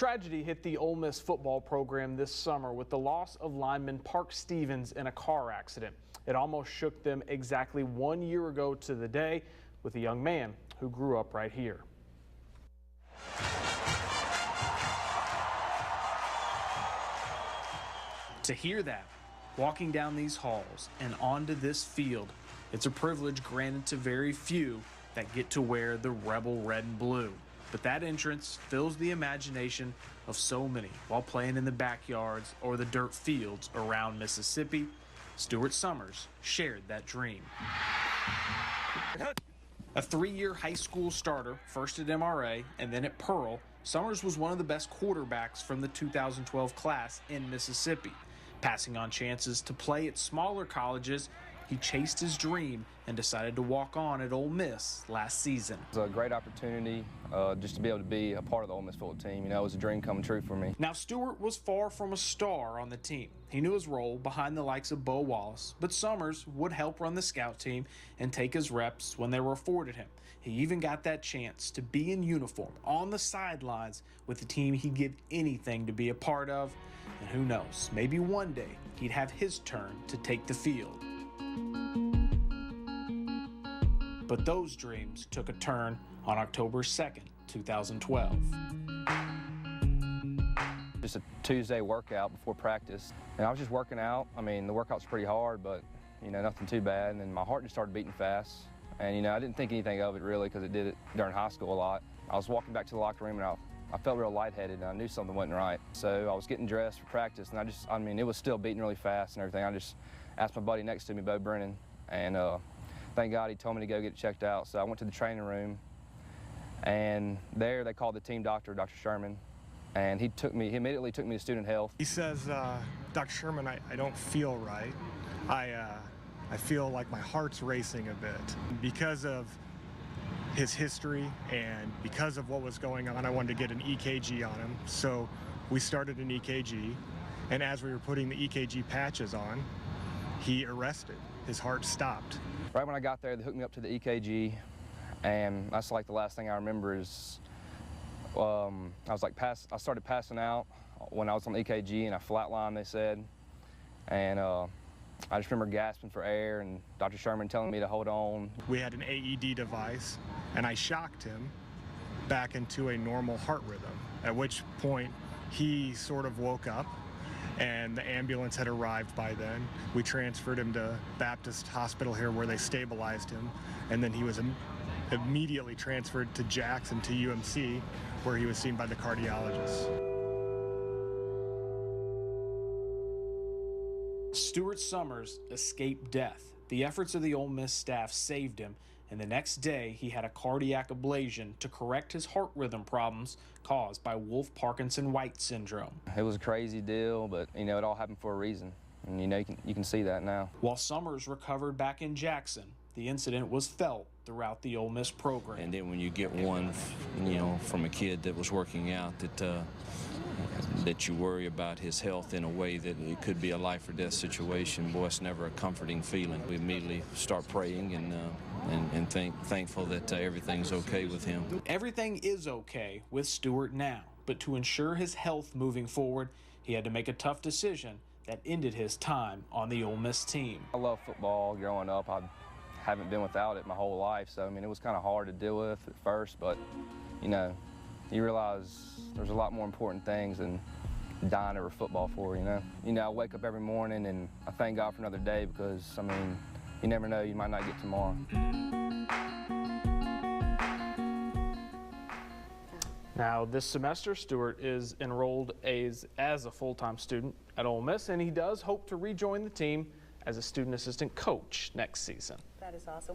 Tragedy hit the Ole Miss football program this summer with the loss of lineman Park Stevens in a car accident. It almost shook them exactly 1 year ago to the day with a young man who grew up right here. To hear that, walking down these halls and onto this field, it's a privilege granted to very few that get to wear the Rebel red and blue. But that entrance fills the imagination of so many while playing in the backyards or the dirt fields around Mississippi. Stewart Summers shared that dream. A 3-year high school starter, first at MRA and then at Pearl, Summers was one of the best quarterbacks from the 2012 class in Mississippi. Passing on chances to play at smaller colleges, he chased his dream and decided to walk on at Ole Miss last season. It was a great opportunity just to be able to be a part of the Ole Miss football team. You know, it was a dream coming true for me. Now, Stewart was far from a star on the team. He knew his role behind the likes of Bo Wallace, but Summers would help run the scout team and take his reps when they were afforded him. He even got that chance to be in uniform on the sidelines with the team he'd give anything to be a part of. And who knows, maybe one day he'd have his turn to take the field. But those dreams took a turn on October 2nd, 2012. Just a Tuesday workout before practice. And I was just working out. I mean, the workout's pretty hard, but, you know, nothing too bad. And then my heart just started beating fast. And, you know, I didn't think anything of it really because it did it during high school a lot. I was walking back to the locker room and I felt real lightheaded and I knew something wasn't right. So I was getting dressed for practice and I mean, it was still beating really fast and everything. I just asked my buddy next to me, Bo Brennan, and thank God he told me to go get it checked out. So I went to the training room, and there they called the team doctor, Dr. Sherman, and he immediately took me to student health. He says, Dr. Sherman, I don't feel right. I feel like my heart's racing a bit. Because of his history and because of what was going on, I wanted to get an EKG on him. So we started an EKG, and as we were putting the EKG patches on, he arrested. His heart stopped. Right when I got there, they hooked me up to the EKG, and that's like the last thing I remember is I started passing out when I was on the EKG, and I flatlined, they said, and I just remember gasping for air, and Dr. Sherman telling me to hold on. We had an AED device, and I shocked him back into a normal heart rhythm, at which point he sort of woke up, and the ambulance had arrived by then. We transferred him to Baptist Hospital here where they stabilized him, and then he was immediately transferred to Jackson, to UMC, where he was seen by the cardiologist. Stewart Summers escaped death. The efforts of the Ole Miss staff saved him, and the next day he had a cardiac ablation to correct his heart rhythm problems caused by Wolff-Parkinson-White syndrome. It was a crazy deal, but, you know, it all happened for a reason, and, you know, you can see that now. While Summers recovered back in Jackson, the incident was felt throughout the Ole Miss program. And then when you get one, you know, from a kid that was working out that you worry about his health in a way that it could be a life or death situation, boy, it's never a comforting feeling. We immediately start praying and thankful that everything's okay with him. Everything is okay with Stewart now, but to ensure his health moving forward, he had to make a tough decision that ended his time on the Ole Miss team. I love football growing up. I haven't been without it my whole life, so I mean, it was kind of hard to deal with at first, but, you know, you realize there's a lot more important things than dying over football for, you know. You know, I wake up every morning and I thank God for another day because, I mean, you never know, you might not get tomorrow. Now, this semester, Stewart is enrolled as a full-time student at Ole Miss, and he does hope to rejoin the team as a student assistant coach next season. That is awesome.